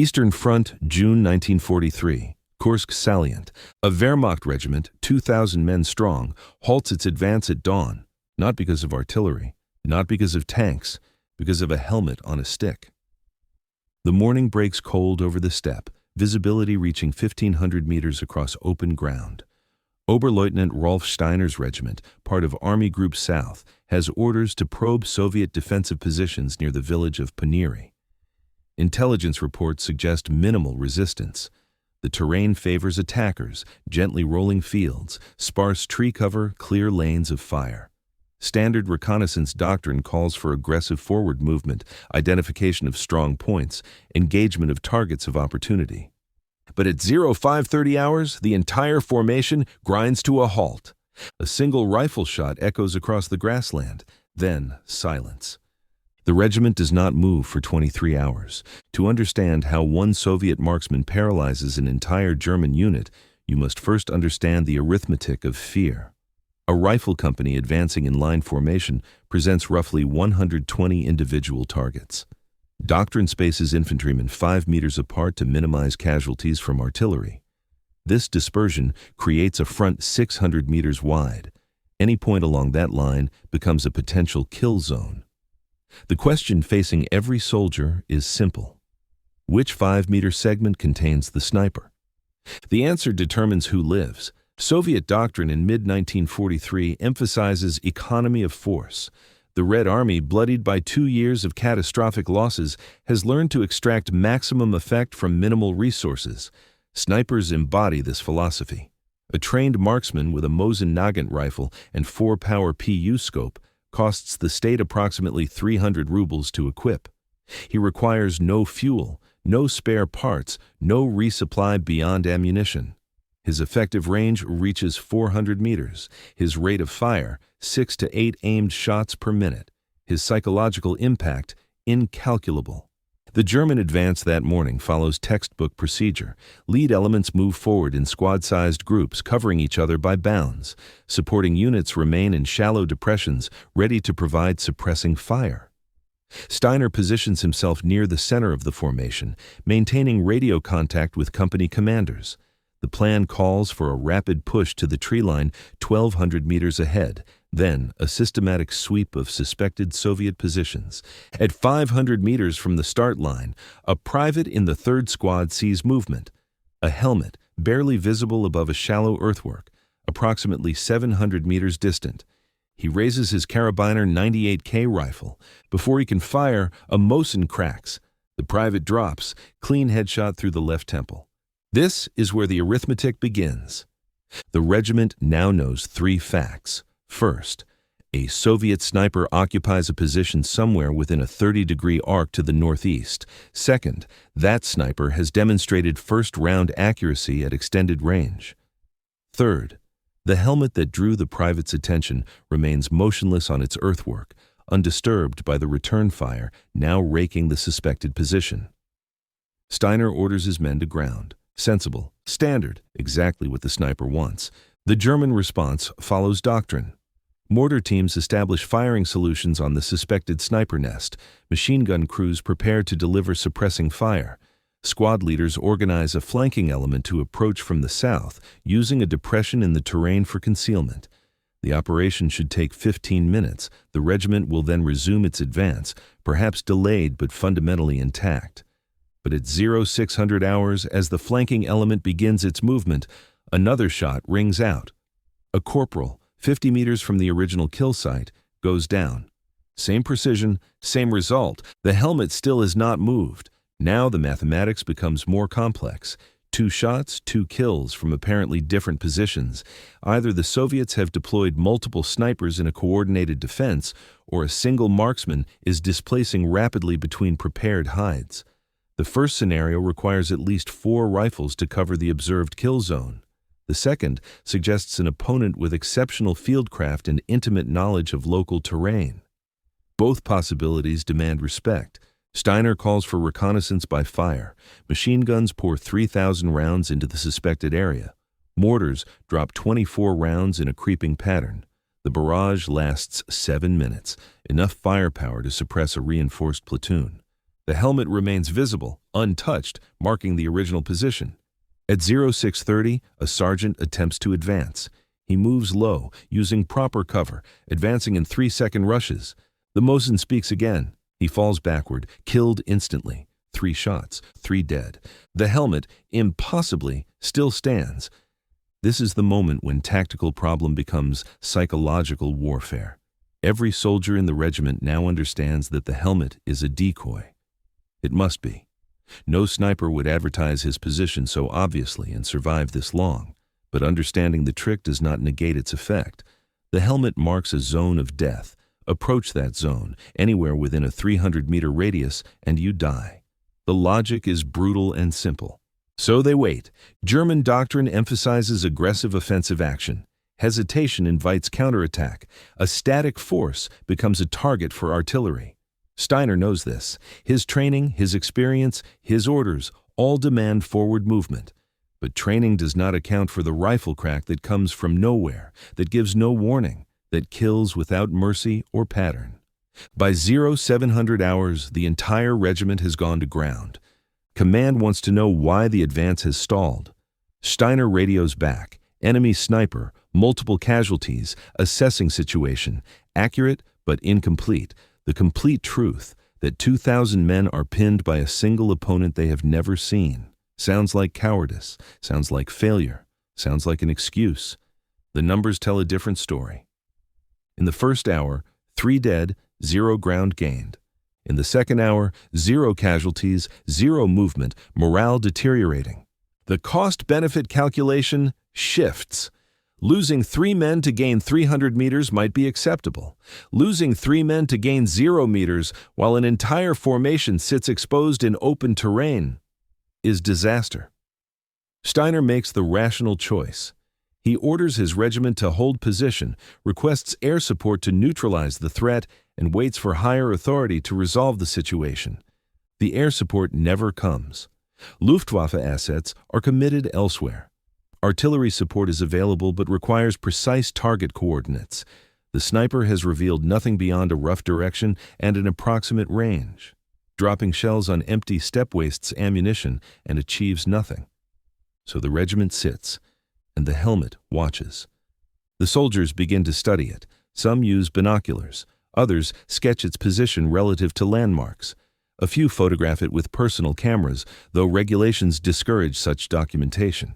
Eastern Front, June 1943. Kursk salient. A Wehrmacht regiment, 2,000 men strong, halts its advance at dawn, not because of artillery, not because of tanks, because of a helmet on a stick. The morning breaks cold over the steppe, visibility reaching 1,500 meters across open ground. Oberleutnant Rolf Steiner's regiment, part of Army Group South, has orders to probe Soviet defensive positions near the village of Paniri. Intelligence reports suggest minimal resistance. The terrain favors attackers, gently rolling fields, sparse tree cover, clear lanes of fire. Standard reconnaissance doctrine calls for aggressive forward movement, identification of strong points, engagement of targets of opportunity. But at 0530 hours, the entire formation grinds to a halt. A single rifle shot echoes across the grassland, then silence. The regiment does not move for 23 hours. To understand how one Soviet marksman paralyzes an entire German unit, you must first understand the arithmetic of fear. A rifle company advancing in line formation presents roughly 120 individual targets. Doctrine spaces infantrymen 5 meters apart to minimize casualties from artillery. This dispersion creates a front 600 meters wide. Any point along that line becomes a potential kill zone. The question facing every soldier is simple. Which 5-meter segment contains the sniper? The answer determines who lives. Soviet doctrine in mid-1943 emphasizes economy of force. The Red Army, bloodied by 2 years of catastrophic losses, has learned to extract maximum effect from minimal resources. Snipers embody this philosophy. A trained marksman with a Mosin-Nagant rifle and 4-power PU scope costs the state approximately 300 rubles to equip. He requires no fuel, no spare parts, no resupply beyond ammunition. His effective range reaches 400 meters. His rate of fire, 6 to 8 aimed shots per minute. His psychological impact, incalculable. The German advance that morning follows textbook procedure. Lead elements move forward in squad-sized groups, covering each other by bounds. Supporting units remain in shallow depressions, ready to provide suppressing fire. Steiner positions himself near the center of the formation, maintaining radio contact with company commanders. The plan calls for a rapid push to the tree line 1,200 meters ahead, then a systematic sweep of suspected Soviet positions. At 500 meters from the start line, a private in the 3rd Squad sees movement. A helmet, barely visible above a shallow earthwork, approximately 700 meters distant. He raises his carabiner 98K rifle. Before he can fire, a Mosin cracks. The private drops, clean headshot through the left temple. This is where the arithmetic begins. The regiment now knows 3 facts. First, a Soviet sniper occupies a position somewhere within a 30-degree arc to the northeast. Second, that sniper has demonstrated first-round accuracy at extended range. Third, the helmet that drew the private's attention remains motionless on its earthwork, undisturbed by the return fire now raking the suspected position. Steiner orders his men to ground. Sensible, standard, exactly what the sniper wants. The German response follows doctrine. Mortar teams establish firing solutions on the suspected sniper nest. Machine gun crews prepare to deliver suppressing fire. Squad leaders organize a flanking element to approach from the south, using a depression in the terrain for concealment. The operation should take 15 minutes. The regiment will then resume its advance, perhaps delayed but fundamentally intact. But at 0600 hours, as the flanking element begins its movement, another shot rings out. A corporal, 50 meters from the original kill site, goes down. Same precision, same result. The helmet still has not moved. Now the mathematics becomes more complex. 2 shots, 2 kills from apparently different positions. Either the Soviets have deployed multiple snipers in a coordinated defense, or a single marksman is displacing rapidly between prepared hides. The first scenario requires at least 4 rifles to cover the observed kill zone. The second suggests an opponent with exceptional fieldcraft and intimate knowledge of local terrain. Both possibilities demand respect. Steiner calls for reconnaissance by fire. Machine guns pour 3,000 rounds into the suspected area. Mortars drop 24 rounds in a creeping pattern. The barrage lasts 7 minutes, enough firepower to suppress a reinforced platoon. The helmet remains visible, untouched, marking the original position. At 0630, a sergeant attempts to advance. He moves low, using proper cover, advancing in 3-second rushes. The Mosin speaks again. He falls backward, killed instantly. 3 shots, 3 dead. The helmet, impossibly, still stands. This is the moment when tactical problem becomes psychological warfare. Every soldier in the regiment now understands that the helmet is a decoy. It must be. No sniper would advertise his position so obviously and survive this long, but understanding the trick does not negate its effect. The helmet marks a zone of death. Approach that zone, anywhere within a 300-meter radius, and you die. The logic is brutal and simple. So they wait. German doctrine emphasizes aggressive offensive action. Hesitation invites counterattack. A static force becomes a target for artillery. Steiner knows this. His training, his experience, his orders all demand forward movement. But training does not account for the rifle crack that comes from nowhere, that gives no warning, that kills without mercy or pattern. By 0700 hours, the entire regiment has gone to ground. Command wants to know why the advance has stalled. Steiner radios back. Enemy sniper, multiple casualties, assessing situation, accurate but incomplete. The complete truth that 2,000 men are pinned by a single opponent they have never seen. Sounds like cowardice, sounds like failure, sounds like an excuse. The numbers tell a different story. In the first hour, 3 dead, 0 ground gained. In the second hour, 0 casualties, 0 movement, morale deteriorating. The cost-benefit calculation shifts. Losing 3 men to gain 300 meters might be acceptable. Losing 3 men to gain 0 meters while an entire formation sits exposed in open terrain is disaster. Steiner makes the rational choice. He orders his regiment to hold position, requests air support to neutralize the threat, and waits for higher authority to resolve the situation. The air support never comes. Luftwaffe assets are committed elsewhere. Artillery support is available but requires precise target coordinates. The sniper has revealed nothing beyond a rough direction and an approximate range, dropping shells on empty step wastes ammunition and achieves nothing. So the regiment sits, and the helmet watches. The soldiers begin to study it. Some use binoculars. Others sketch its position relative to landmarks. A few photograph it with personal cameras, though regulations discourage such documentation.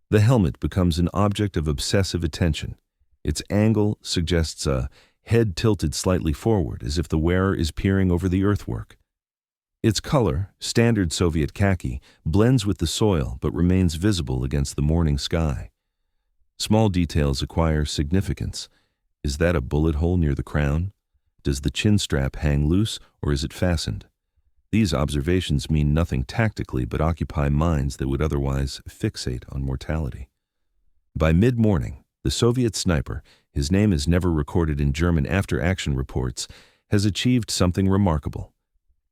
The helmet becomes an object of obsessive attention. Its angle suggests a head tilted slightly forward, as if the wearer is peering over the earthwork. Its color, standard Soviet khaki, blends with the soil but remains visible against the morning sky. Small details acquire significance. Is that a bullet hole near the crown? Does the chin strap hang loose, or is it fastened? These observations mean nothing tactically but occupy minds that would otherwise fixate on mortality. By mid-morning, the Soviet sniper, his name is never recorded in German after-action reports, has achieved something remarkable.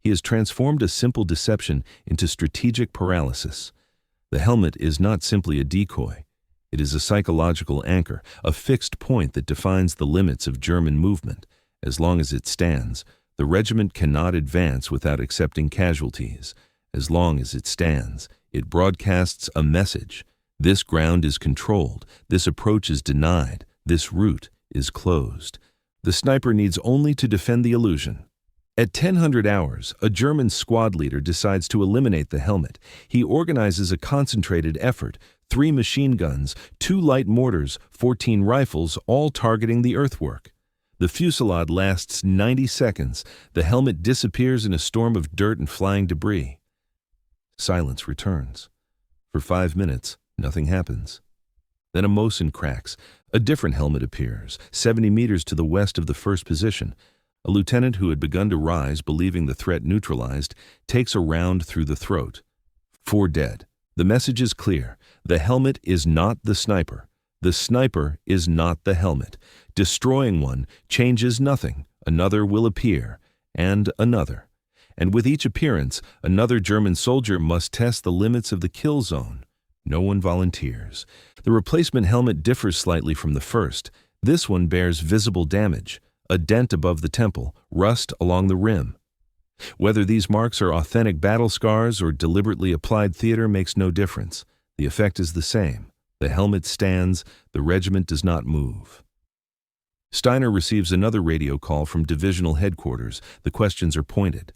He has transformed a simple deception into strategic paralysis. The helmet is not simply a decoy. It is a psychological anchor, a fixed point that defines the limits of German movement. As long as it stands, the regiment cannot advance without accepting casualties. As long as it stands, it broadcasts a message. This ground is controlled, this approach is denied, this route is closed. The sniper needs only to defend the illusion. At 1000 hours, a German squad leader decides to eliminate the helmet. He organizes a concentrated effort, 3 machine guns, 2 light mortars, 14 rifles, all targeting the earthwork. The fusillade lasts 90 seconds. The helmet disappears in a storm of dirt and flying debris. Silence returns. For 5 minutes, nothing happens. Then a Mosin cracks. A different helmet appears, 70 meters to the west of the first position. A lieutenant who had begun to rise, believing the threat neutralized, takes a round through the throat. 4 dead. The message is clear. The helmet is not the sniper. The sniper is not the helmet. Destroying one changes nothing. Another will appear, and another. And with each appearance, another German soldier must test the limits of the kill zone. No one volunteers. The replacement helmet differs slightly from the first. This one bears visible damage, a dent above the temple, rust along the rim. Whether these marks are authentic battle scars or deliberately applied theater makes no difference. The effect is the same. The helmet stands, the regiment does not move. Steiner receives another radio call from divisional headquarters. The questions are pointed.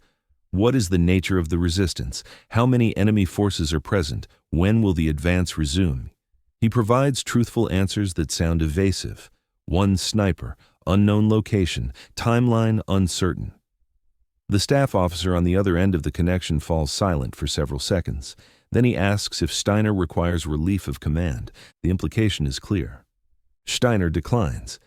What is the nature of the resistance? How many enemy forces are present? When will the advance resume? He provides truthful answers that sound evasive. One sniper, unknown location, timeline uncertain. The staff officer on the other end of the connection falls silent for several seconds. Then he asks if Steiner requires relief of command. The implication is clear. Steiner declines.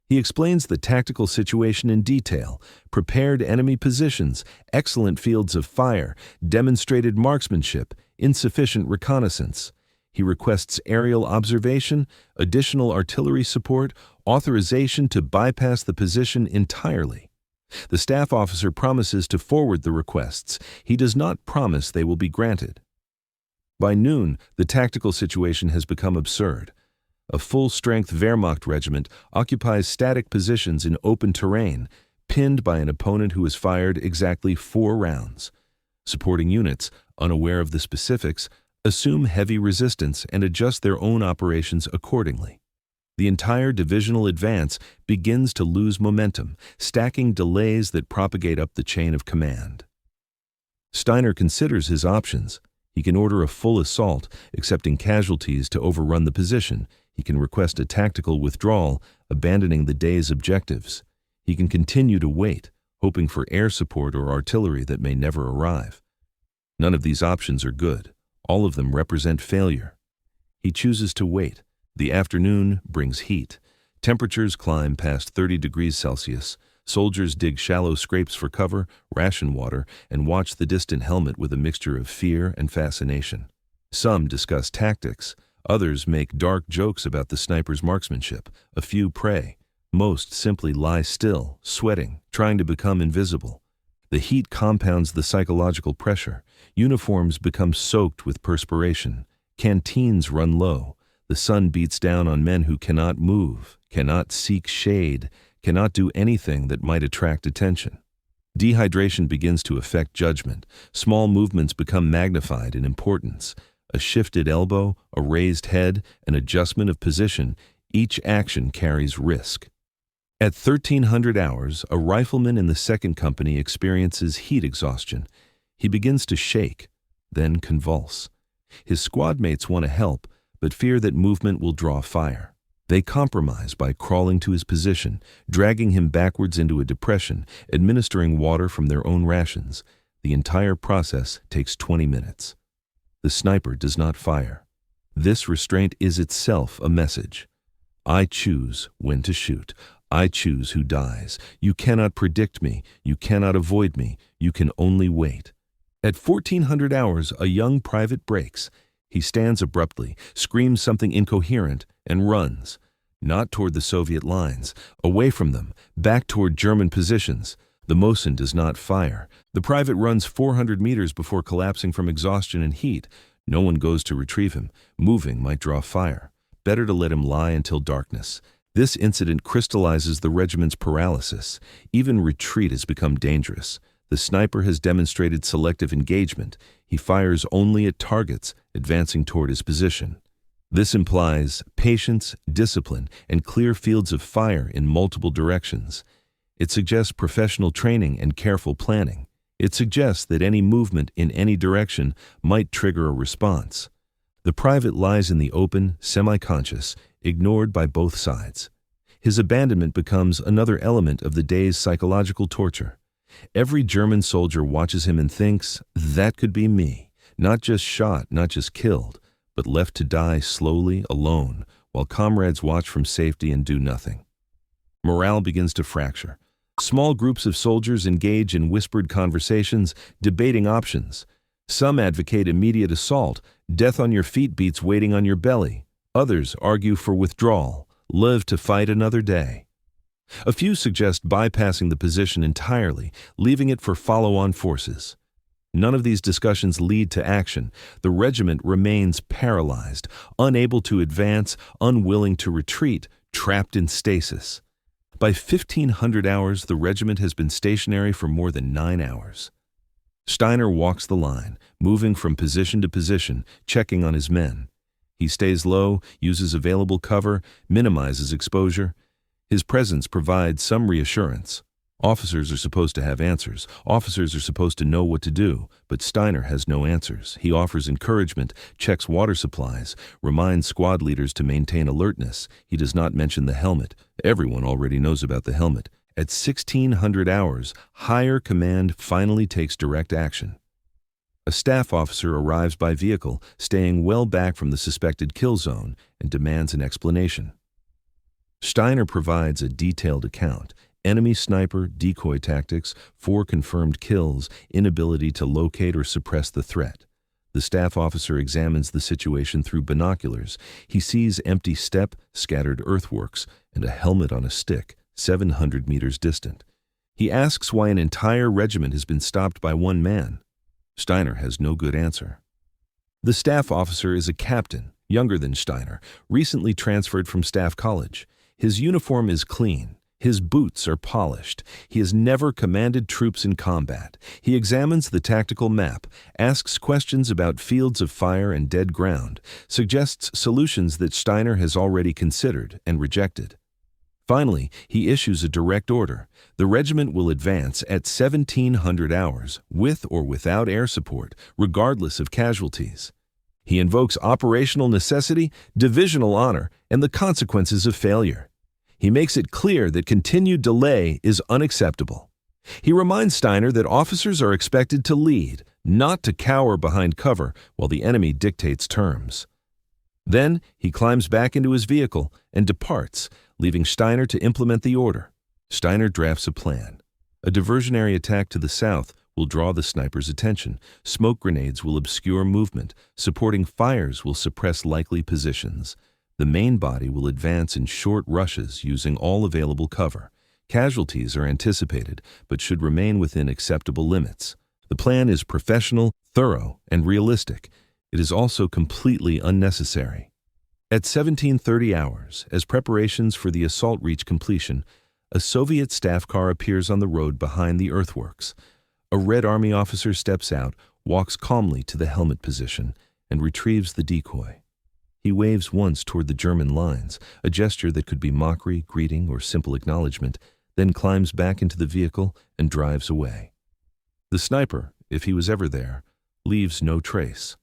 He explains the tactical situation in detail, prepared enemy positions, excellent fields of fire, demonstrated marksmanship, insufficient reconnaissance. He requests aerial observation, additional artillery support, authorization to bypass the position entirely. The staff officer promises to forward the requests. He does not promise they will be granted. By noon, the tactical situation has become absurd. A full-strength Wehrmacht regiment occupies static positions in open terrain, pinned by an opponent who has fired exactly 4 rounds. Supporting units, unaware of the specifics, assume heavy resistance and adjust their own operations accordingly. The entire divisional advance begins to lose momentum, stacking delays that propagate up the chain of command. Steiner considers his options. He can order a full assault, accepting casualties to overrun the position. He can request a tactical withdrawal, abandoning the day's objectives. He can continue to wait, hoping for air support or artillery that may never arrive. None of these options are good. All of them represent failure. He chooses to wait. The afternoon brings heat. Temperatures climb past 30 degrees Celsius. Soldiers dig shallow scrapes for cover, ration water, and watch the distant helmet with a mixture of fear and fascination. Some discuss tactics. Others make dark jokes about the sniper's marksmanship. A few pray. Most simply lie still, sweating, trying to become invisible. The heat compounds the psychological pressure. Uniforms become soaked with perspiration. Canteens run low. The sun beats down on men who cannot move, cannot seek shade, cannot do anything that might attract attention. Dehydration begins to affect judgment. Small movements become magnified in importance. A shifted elbow, a raised head, an adjustment of position, each action carries risk. At 1300 hours, a rifleman in the 2nd Company experiences heat exhaustion. He begins to shake, then convulse. His squad mates want to help, but fear that movement will draw fire. They compromise by crawling to his position, dragging him backwards into a depression, administering water from their own rations. The entire process takes 20 minutes. The sniper does not fire. This restraint is itself a message. I choose when to shoot. I choose who dies. You cannot predict me. You cannot avoid me. You can only wait. At 1400 hours, a young private breaks. He stands abruptly, screams something incoherent, and runs. Not toward the Soviet lines, away from them, back toward German positions. The Mosin does not fire. The private runs 400 meters before collapsing from exhaustion and heat. No one goes to retrieve him. Moving might draw fire. Better to let him lie until darkness. This incident crystallizes the regiment's paralysis. Even retreat has become dangerous. The sniper has demonstrated selective engagement. He fires only at targets, advancing toward his position. This implies patience, discipline, and clear fields of fire in multiple directions. It suggests professional training and careful planning. It suggests that any movement in any direction might trigger a response. The private lies in the open, semi-conscious, ignored by both sides. His abandonment becomes another element of the day's psychological torture. Every German soldier watches him and thinks, that could be me. Not just shot, not just killed, but left to die slowly, alone, while comrades watch from safety and do nothing. Morale begins to fracture. Small groups of soldiers engage in whispered conversations, debating options. Some advocate immediate assault, death on your feet beats waiting on your belly. Others argue for withdrawal, live to fight another day. A few suggest bypassing the position entirely, leaving it for follow-on forces. None of these discussions lead to action. The regiment remains paralyzed, unable to advance, unwilling to retreat, trapped in stasis. By 1500 hours, the regiment has been stationary for more than 9 hours. Steiner walks the line, moving from position to position, checking on his men. He stays low, uses available cover, minimizes exposure. His presence provides some reassurance. Officers are supposed to have answers. Officers are supposed to know what to do, but Steiner has no answers. He offers encouragement, checks water supplies, reminds squad leaders to maintain alertness. He does not mention the helmet. Everyone already knows about the helmet. At 1600 hours, higher command finally takes direct action. A staff officer arrives by vehicle, staying well back from the suspected kill zone, and demands an explanation. Steiner provides a detailed account. Enemy sniper, decoy tactics, 4 confirmed kills, inability to locate or suppress the threat. The staff officer examines the situation through binoculars. He sees empty steppe, scattered earthworks, and a helmet on a stick, 700 meters distant. He asks why an entire regiment has been stopped by one man. Steiner has no good answer. The staff officer is a captain, younger than Steiner, recently transferred from staff college. His uniform is clean. His boots are polished. He has never commanded troops in combat. He examines the tactical map, asks questions about fields of fire and dead ground, suggests solutions that Steiner has already considered and rejected. Finally, he issues a direct order. The regiment will advance at 1700 hours, with or without air support, regardless of casualties. He invokes operational necessity, divisional honor, and the consequences of failure. He makes it clear that continued delay is unacceptable. He reminds Steiner that officers are expected to lead, not to cower behind cover while the enemy dictates terms. Then he climbs back into his vehicle and departs, leaving Steiner to implement the order. Steiner drafts a plan. A diversionary attack to the south will draw the sniper's attention. Smoke grenades will obscure movement. Supporting fires will suppress likely positions. The main body will advance in short rushes using all available cover. Casualties are anticipated, but should remain within acceptable limits. The plan is professional, thorough, and realistic. It is also completely unnecessary. At 1730 hours, as preparations for the assault reach completion, a Soviet staff car appears on the road behind the earthworks. A Red Army officer steps out, walks calmly to the helmet position, and retrieves the decoy. He waves once toward the German lines, a gesture that could be mockery, greeting, or simple acknowledgement, then climbs back into the vehicle and drives away. The sniper, if he was ever there, leaves no trace.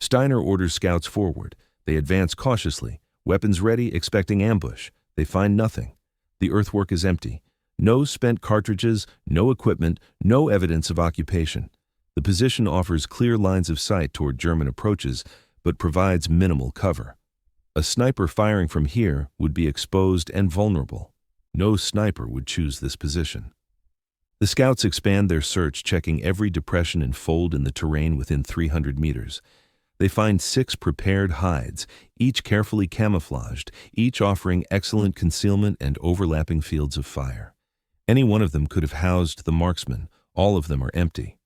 Steiner orders scouts forward. They advance cautiously, weapons ready, expecting ambush. They find nothing. The earthwork is empty. No spent cartridges, no equipment, no evidence of occupation. The position offers clear lines of sight toward German approaches, but provides minimal cover. A sniper firing from here would be exposed and vulnerable. No sniper would choose this position. The scouts expand their search, checking every depression and fold in the terrain within 300 meters. They find 6 prepared hides, each carefully camouflaged, each offering excellent concealment and overlapping fields of fire. Any one of them could have housed the marksman. All of them are empty.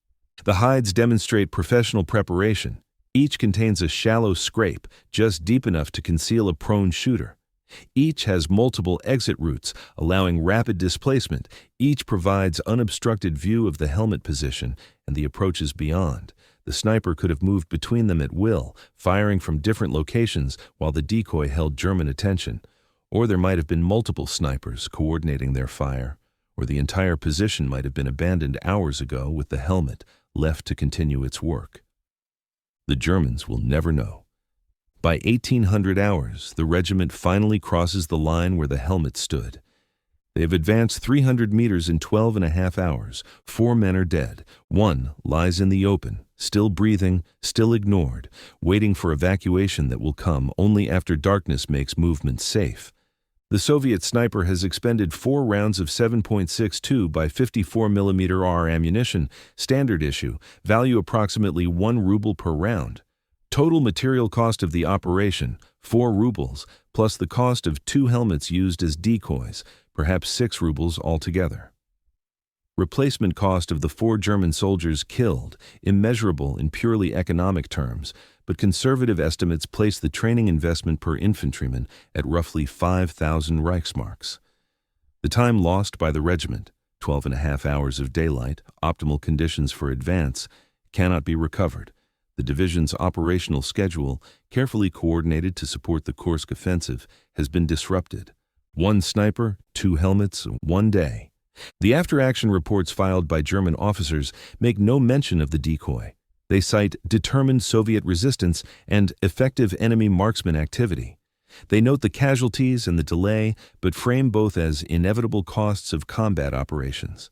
The hides demonstrate professional preparation. Each contains a shallow scrape, just deep enough to conceal a prone shooter. Each has multiple exit routes, allowing rapid displacement. Each provides unobstructed view of the helmet position and the approaches beyond. The sniper could have moved between them at will, firing from different locations while the decoy held German attention. Or there might have been multiple snipers coordinating their fire, or the entire position might have been abandoned hours ago with the helmet left to continue its work. The Germans will never know. By 1800 hours, the regiment finally crosses the line where the helmet stood. They have advanced 300 meters in 12.5 hours. 4 men are dead. 1 lies in the open, still breathing, still ignored, waiting for evacuation that will come only after darkness makes movement safe. The Soviet sniper has expended 4 rounds of 7.62 by 54 mm ammunition, standard issue, value approximately 1 ruble per round. Total material cost of the operation, 4 rubles, plus the cost of 2 helmets used as decoys, perhaps 6 rubles altogether. Replacement cost of the 4 German soldiers killed, immeasurable in purely economic terms, but conservative estimates place the training investment per infantryman at roughly 5,000 Reichsmarks. The time lost by the regiment, 12.5 hours of daylight, optimal conditions for advance, cannot be recovered. The division's operational schedule, carefully coordinated to support the Kursk offensive, has been disrupted. 1 sniper, 2 helmets, 1 day. The after-action reports filed by German officers make no mention of the decoy. They cite determined Soviet resistance and effective enemy marksman activity. They note the casualties and the delay, but frame both as inevitable costs of combat operations.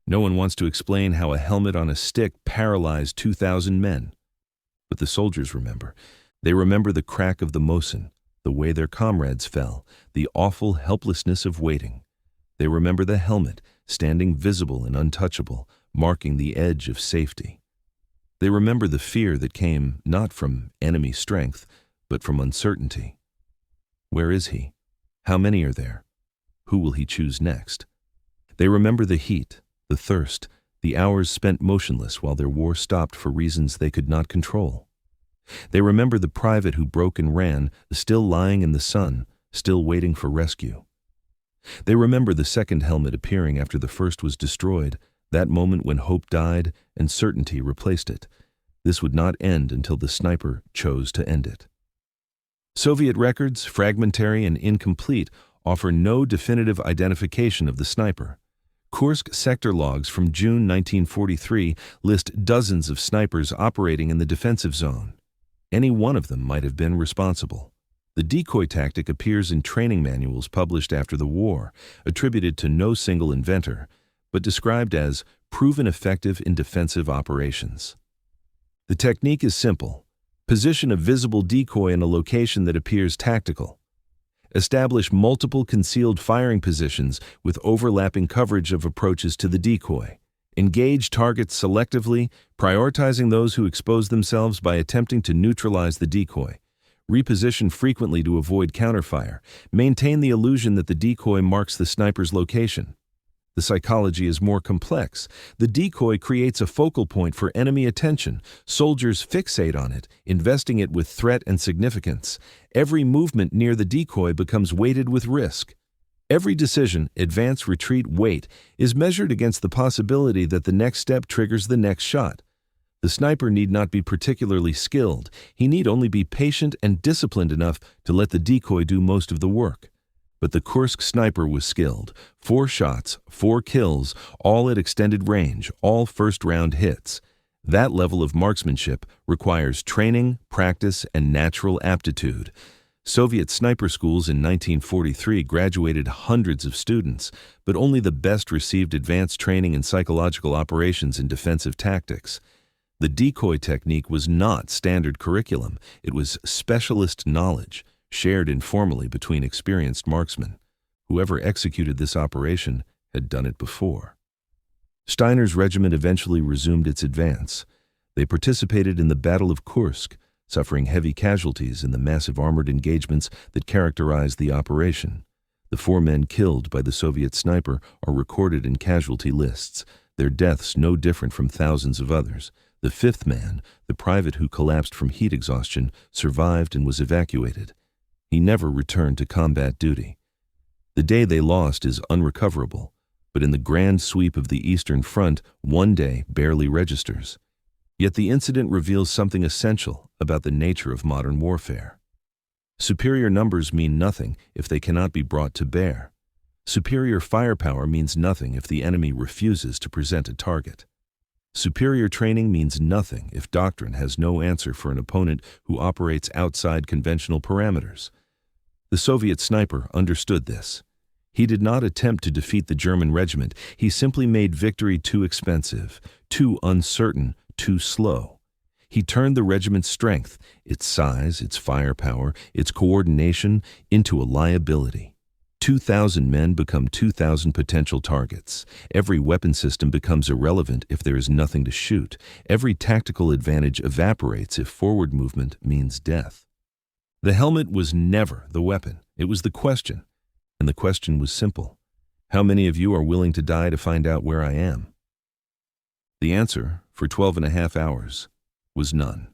No one wants to explain how a helmet on a stick paralyzed 2,000 men. But the soldiers remember. They remember the crack of the Mosin, the way their comrades fell, the awful helplessness of waiting. They remember the helmet, standing visible and untouchable, marking the edge of safety. They remember the fear that came not from enemy strength, but from uncertainty. Where is he? How many are there? Who will he choose next? They remember the heat, the thirst, the hours spent motionless while their war stopped for reasons they could not control. They remember the private who broke and ran, still lying in the sun, still waiting for rescue. They remember the second helmet appearing after the first was destroyed, that moment when hope died and certainty replaced it. This would not end until the sniper chose to end it. Soviet records, fragmentary and incomplete, offer no definitive identification of the sniper. Kursk sector logs from June 1943 list dozens of snipers operating in the defensive zone. Any one of them might have been responsible. The decoy tactic appears in training manuals published after the war, attributed to no single inventor, but described as proven effective in defensive operations. The technique is simple. Position a visible decoy in a location that appears tactical. Establish multiple concealed firing positions with overlapping coverage of approaches to the decoy. Engage targets selectively, prioritizing those who expose themselves by attempting to neutralize the decoy. Reposition frequently to avoid counterfire. Maintain the illusion that the decoy marks the sniper's location. The psychology is more complex. The decoy creates a focal point for enemy attention. Soldiers fixate on it, investing it with threat and significance. Every movement near the decoy becomes weighted with risk. Every decision, advance, retreat, wait, is measured against the possibility that the next step triggers the next shot. The sniper need not be particularly skilled. He need only be patient and disciplined enough to let the decoy do most of the work. But the Kursk sniper was skilled. 4 shots, 4 kills, all at extended range, all first-round hits. That level of marksmanship requires training, practice, and natural aptitude. Soviet sniper schools in 1943 graduated hundreds of students, but only the best received advanced training in psychological operations and defensive tactics. The decoy technique was not standard curriculum. It was specialist knowledge, shared informally between experienced marksmen. Whoever executed this operation had done it before. Steiner's regiment eventually resumed its advance. They participated in the Battle of Kursk, suffering heavy casualties in the massive armored engagements that characterized the operation. The 4 men killed by the Soviet sniper are recorded in casualty lists, their deaths no different from thousands of others. The 5th man, the private who collapsed from heat exhaustion, survived and was evacuated. He never returned to combat duty. The day they lost is unrecoverable, but in the grand sweep of the Eastern Front, 1 day barely registers. Yet the incident reveals something essential about the nature of modern warfare. Superior numbers mean nothing if they cannot be brought to bear. Superior firepower means nothing if the enemy refuses to present a target. Superior training means nothing if doctrine has no answer for an opponent who operates outside conventional parameters. The Soviet sniper understood this. He did not attempt to defeat the German regiment. He simply made victory too expensive, too uncertain, too slow. He turned the regiment's strength, its size, its firepower, its coordination, into a liability. 2,000 men become 2,000 potential targets. Every weapon system becomes irrelevant if there is nothing to shoot. Every tactical advantage evaporates if forward movement means death. The helmet was never the weapon. It was the question. And the question was simple. How many of you are willing to die to find out where I am? The answer, for 12.5 hours, was none.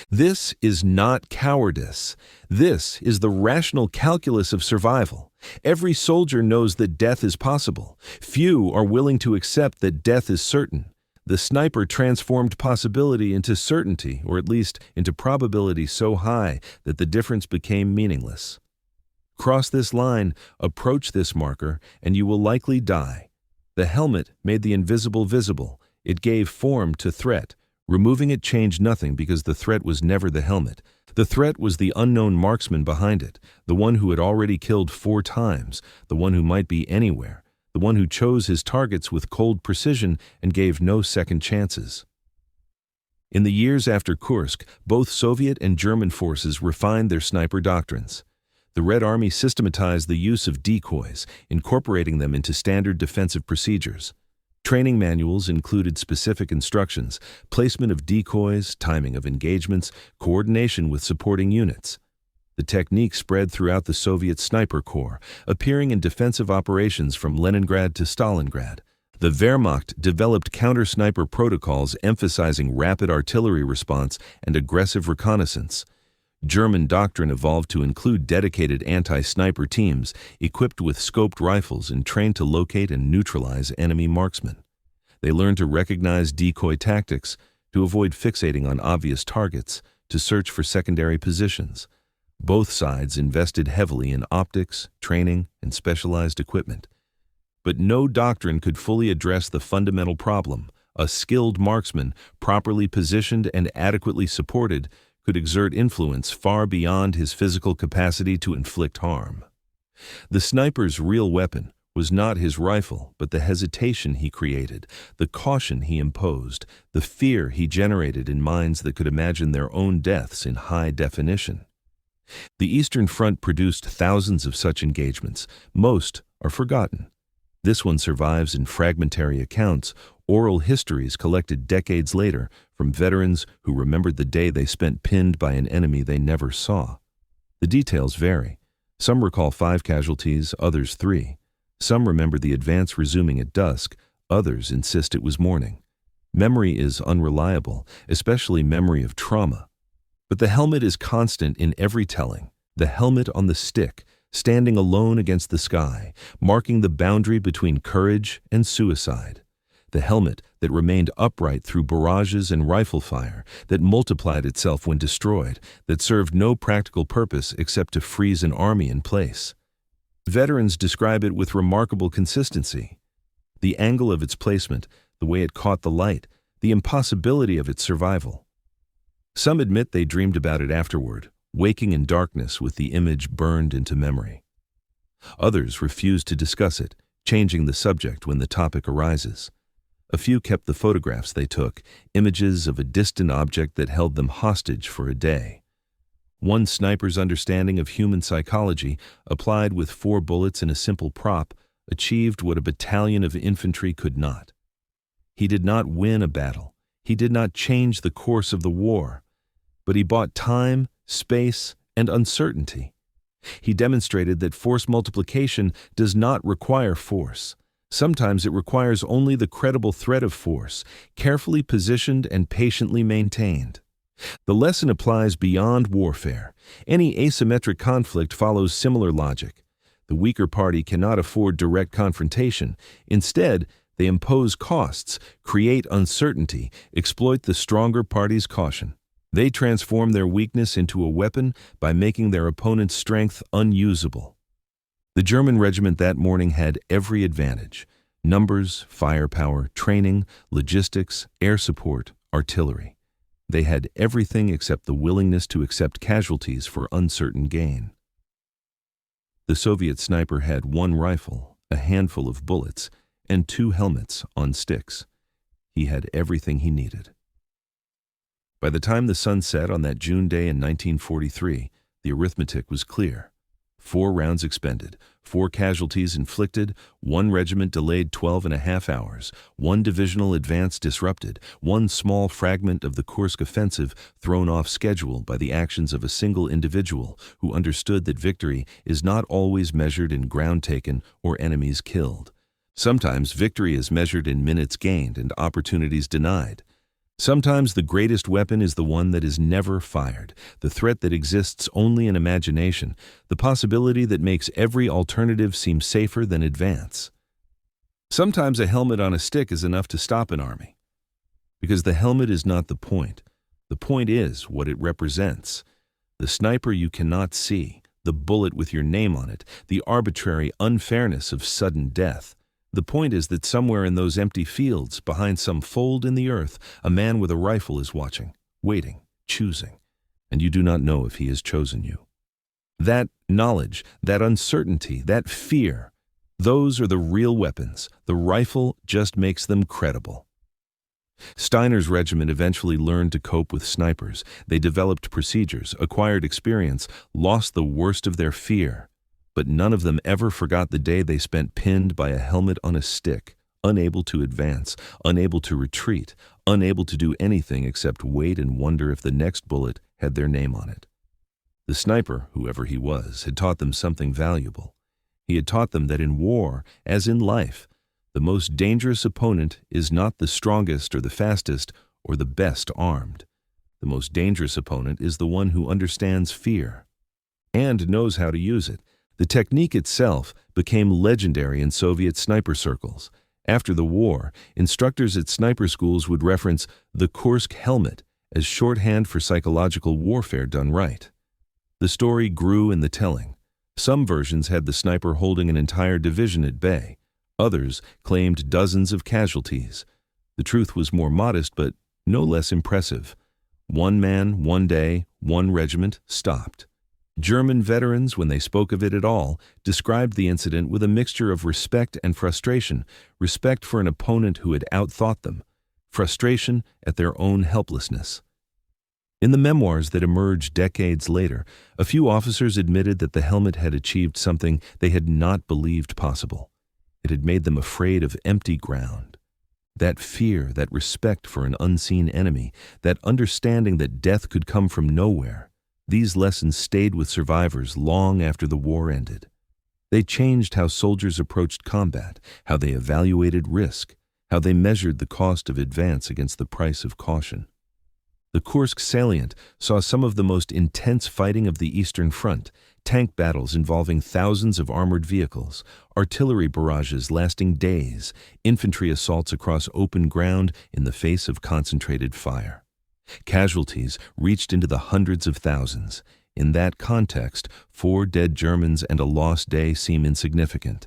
This is not cowardice. This is the rational calculus of survival. Every soldier knows that death is possible. Few are willing to accept that death is certain. The sniper transformed possibility into certainty, or at least into probability so high that the difference became meaningless. Cross this line, approach this marker, and you will likely die. The helmet made the invisible visible. It gave form to threat. Removing it changed nothing because the threat was never the helmet. The threat was the unknown marksman behind it, the one who had already killed 4 times, the one who might be anywhere, the one who chose his targets with cold precision and gave no second chances. In the years after Kursk, both Soviet and German forces refined their sniper doctrines. The Red Army systematized the use of decoys, incorporating them into standard defensive procedures. Training manuals included specific instructions, placement of decoys, timing of engagements, coordination with supporting units. The technique spread throughout the Soviet Sniper Corps, appearing in defensive operations from Leningrad to Stalingrad. The Wehrmacht developed counter-sniper protocols emphasizing rapid artillery response and aggressive reconnaissance. German doctrine evolved to include dedicated anti-sniper teams equipped with scoped rifles and trained to locate and neutralize enemy marksmen. They learned to recognize decoy tactics, to avoid fixating on obvious targets, to search for secondary positions. Both sides invested heavily in optics, training, and specialized equipment. But no doctrine could fully address the fundamental problem. A skilled marksman, properly positioned and adequately supported, could exert influence far beyond his physical capacity to inflict harm. The sniper's real weapon was not his rifle, but the hesitation he created, the caution he imposed, the fear he generated in minds that could imagine their own deaths in high definition. The Eastern Front produced thousands of such engagements. Most are forgotten. This one survives in fragmentary accounts, oral histories collected decades later from veterans who remembered the day they spent pinned by an enemy they never saw. The details vary. Some recall 5 casualties, others 3. Some remember the advance resuming at dusk, others insist it was morning. Memory is unreliable, especially memory of trauma. But the helmet is constant in every telling. The helmet on the stick, standing alone against the sky, marking the boundary between courage and suicide. The helmet that remained upright through barrages and rifle fire, that multiplied itself when destroyed, that served no practical purpose except to freeze an army in place. Veterans describe it with remarkable consistency. The angle of its placement, the way it caught the light, the impossibility of its survival. Some admit they dreamed about it afterward, waking in darkness with the image burned into memory. Others refuse to discuss it, changing the subject when the topic arises. A few kept the photographs they took, images of a distant object that held them hostage for a day. One sniper's understanding of human psychology, applied with 4 bullets in a simple prop, achieved what a battalion of infantry could not. He did not win a battle. He did not change the course of the war. But he bought time, space, and uncertainty. He demonstrated that force multiplication does not require force. Sometimes it requires only the credible threat of force, carefully positioned and patiently maintained. The lesson applies beyond warfare. Any asymmetric conflict follows similar logic. The weaker party cannot afford direct confrontation. Instead, they impose costs, create uncertainty, exploit the stronger party's caution. They transform their weakness into a weapon by making their opponent's strength unusable. The German regiment that morning had every advantage: numbers, firepower, training, logistics, air support, artillery. They had everything except the willingness to accept casualties for uncertain gain. The Soviet sniper had 1 rifle, a handful of bullets, and 2 helmets on sticks. He had everything he needed. By the time the sun set on that June day in 1943, the arithmetic was clear. 4 rounds expended, 4 casualties inflicted, 1 regiment delayed 12.5 hours, 1 divisional advance disrupted, 1 small fragment of the Kursk offensive thrown off schedule by the actions of a single individual who understood that victory is not always measured in ground taken or enemies killed. Sometimes victory is measured in minutes gained and opportunities denied. Sometimes the greatest weapon is the one that is never fired, the threat that exists only in imagination, the possibility that makes every alternative seem safer than advance. Sometimes a helmet on a stick is enough to stop an army. Because the helmet is not the point. The point is what it represents. The sniper you cannot see, the bullet with your name on it, the arbitrary unfairness of sudden death. The point is that somewhere in those empty fields, behind some fold in the earth, a man with a rifle is watching, waiting, choosing, and you do not know if he has chosen you. That knowledge, that uncertainty, that fear, those are the real weapons. The rifle just makes them credible. Steiner's regiment eventually learned to cope with snipers. They developed procedures, acquired experience, lost the worst of their fear. But none of them ever forgot the day they spent pinned by a helmet on a stick, unable to advance, unable to retreat, unable to do anything except wait and wonder if the next bullet had their name on it. The sniper, whoever he was, had taught them something valuable. He had taught them that in war, as in life, the most dangerous opponent is not the strongest or the fastest or the best armed. The most dangerous opponent is the one who understands fear and knows how to use it. The technique itself became legendary in Soviet sniper circles. After the war, instructors at sniper schools would reference the Kursk helmet as shorthand for psychological warfare done right. The story grew in the telling. Some versions had the sniper holding an entire division at bay. Others claimed dozens of casualties. The truth was more modest, but no less impressive. One man, one day, one regiment stopped. German veterans, when they spoke of it at all, described the incident with a mixture of respect and frustration, respect for an opponent who had outthought them, frustration at their own helplessness. In the memoirs that emerged decades later, a few officers admitted that the helmet had achieved something they had not believed possible. It had made them afraid of empty ground. That fear, that respect for an unseen enemy, that understanding that death could come from nowhere, these lessons stayed with survivors long after the war ended. They changed how soldiers approached combat, how they evaluated risk, how they measured the cost of advance against the price of caution. The Kursk salient saw some of the most intense fighting of the Eastern Front, tank battles involving thousands of armored vehicles, artillery barrages lasting days, infantry assaults across open ground in the face of concentrated fire. Casualties reached into the hundreds of thousands. In that context, 4 dead Germans and a lost day seem insignificant.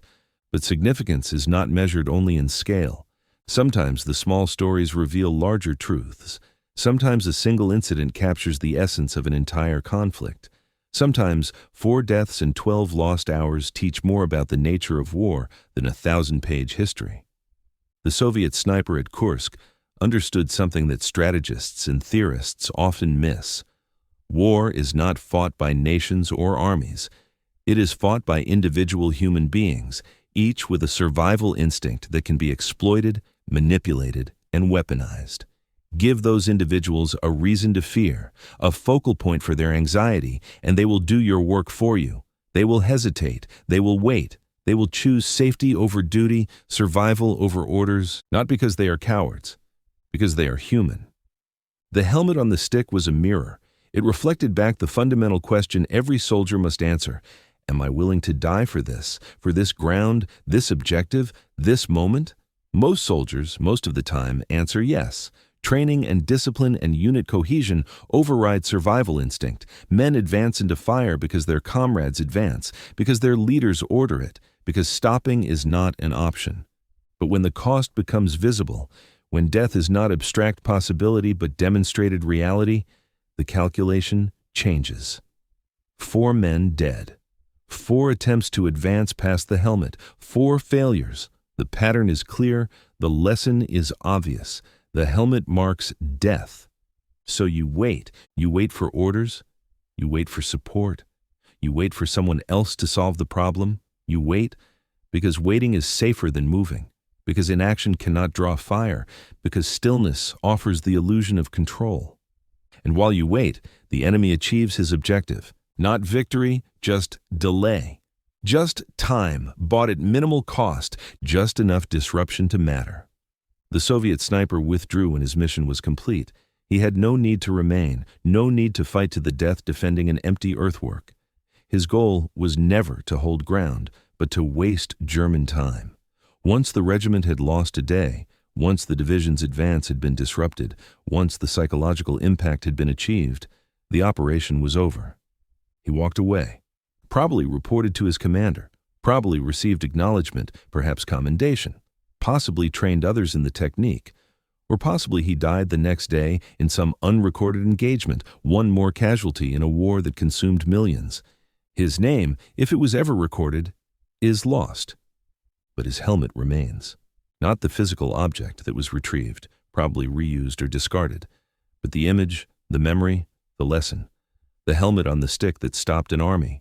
But significance is not measured only in scale. Sometimes the small stories reveal larger truths. Sometimes a single incident captures the essence of an entire conflict. Sometimes 4 deaths and 12 lost hours teach more about the nature of war than a 1,000-page history. The Soviet sniper at Kursk understood something that strategists and theorists often miss. War is not fought by nations or armies. It is fought by individual human beings, each with a survival instinct that can be exploited, manipulated, and weaponized. Give those individuals a reason to fear, a focal point for their anxiety, and they will do your work for you. They will hesitate. They will wait. They will choose safety over duty, survival over orders, not because they are cowards, because they are human. The helmet on the stick was a mirror. It reflected back the fundamental question every soldier must answer. Am I willing to die for this ground, this objective, this moment? Most soldiers, most of the time, answer yes. Training and discipline and unit cohesion override survival instinct. Men advance into fire because their comrades advance, because their leaders order it, because stopping is not an option. But when the cost becomes visible, when death is not abstract possibility but demonstrated reality, the calculation changes. 4 men dead. 4 attempts to advance past the helmet. 4 failures. The pattern is clear. The lesson is obvious. The helmet marks death. So you wait. You wait for orders. You wait for support. You wait for someone else to solve the problem. You wait because waiting is safer than moving, because inaction cannot draw fire, because stillness offers the illusion of control. And while you wait, the enemy achieves his objective. Not victory, just delay. Just time, bought at minimal cost, just enough disruption to matter. The Soviet sniper withdrew when his mission was complete. He had no need to remain, no need to fight to the death defending an empty earthwork. His goal was never to hold ground, but to waste German time. Once the regiment had lost a day, once the division's advance had been disrupted, once the psychological impact had been achieved, the operation was over. He walked away, probably reported to his commander, probably received acknowledgement, perhaps commendation, possibly trained others in the technique, or possibly he died the next day in some unrecorded engagement, one more casualty in a war that consumed millions. His name, if it was ever recorded, is lost. But his helmet remains. Not the physical object that was retrieved, probably reused or discarded, but the image, the memory, the lesson. The helmet on the stick that stopped an army.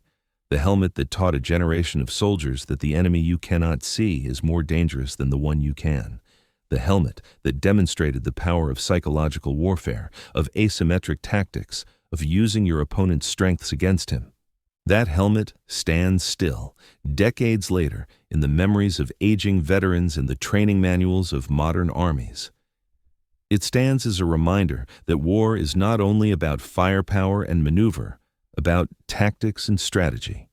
The helmet that taught a generation of soldiers that the enemy you cannot see is more dangerous than the one you can. The helmet that demonstrated the power of psychological warfare, of asymmetric tactics, of using your opponent's strengths against him. That helmet stands still, decades later, in the memories of aging veterans and the training manuals of modern armies. It stands as a reminder that war is not only about firepower and maneuver, about tactics and strategy.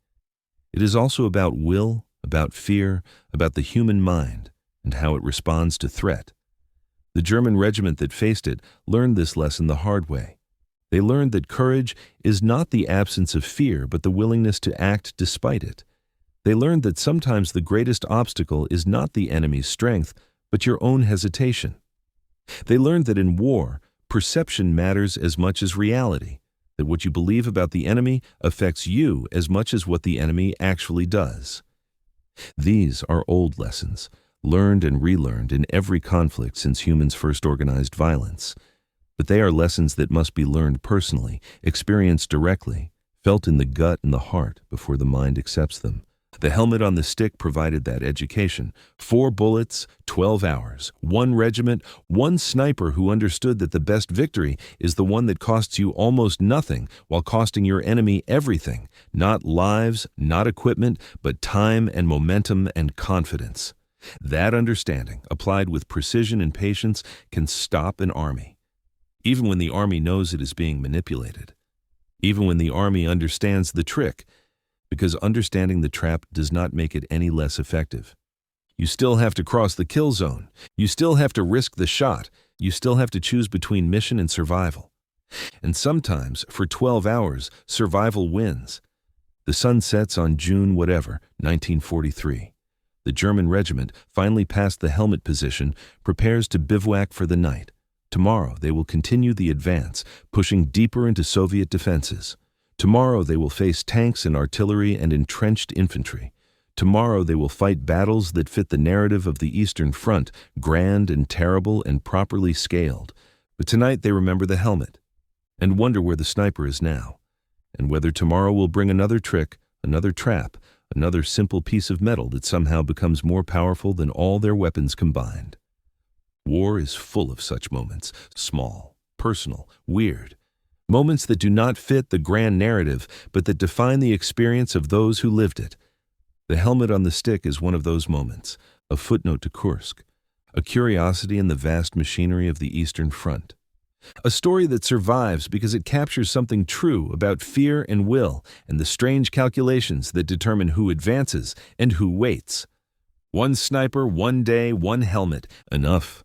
It is also about will, about fear, about the human mind, and how it responds to threat. The German regiment that faced it learned this lesson the hard way. They learned that courage is not the absence of fear, but the willingness to act despite it. They learned that sometimes the greatest obstacle is not the enemy's strength, but your own hesitation. They learned that in war, perception matters as much as reality, that what you believe about the enemy affects you as much as what the enemy actually does. These are old lessons, learned and relearned in every conflict since humans first organized violence. But they are lessons that must be learned personally, experienced directly, felt in the gut and the heart before the mind accepts them. The helmet on the stick provided that education. 4 bullets, 12 hours, 1 regiment, 1 sniper who understood that the best victory is the one that costs you almost nothing while costing your enemy everything. Not lives, not equipment, but time and momentum and confidence. That understanding, applied with precision and patience, can stop an army. Even when the army knows it is being manipulated. Even when the army understands the trick, because understanding the trap does not make it any less effective. You still have to cross the kill zone. You still have to risk the shot. You still have to choose between mission and survival. And sometimes, for 12 hours, survival wins. The sun sets on June whatever, 1943. The German regiment, finally past the helmet position, prepares to bivouac for the night. Tomorrow they will continue the advance, pushing deeper into Soviet defenses. Tomorrow they will face tanks and artillery and entrenched infantry. Tomorrow they will fight battles that fit the narrative of the Eastern Front, grand and terrible and properly scaled. But tonight they remember the helmet and wonder where the sniper is now, and whether tomorrow will bring another trick, another trap, another simple piece of metal that somehow becomes more powerful than all their weapons combined. War is full of such moments, small, personal, weird. Moments that do not fit the grand narrative, but that define the experience of those who lived it. The helmet on the stick is one of those moments, a footnote to Kursk, a curiosity in the vast machinery of the Eastern Front. A story that survives because it captures something true about fear and will and the strange calculations that determine who advances and who waits. 1 sniper, 1 day, 1 helmet, enough.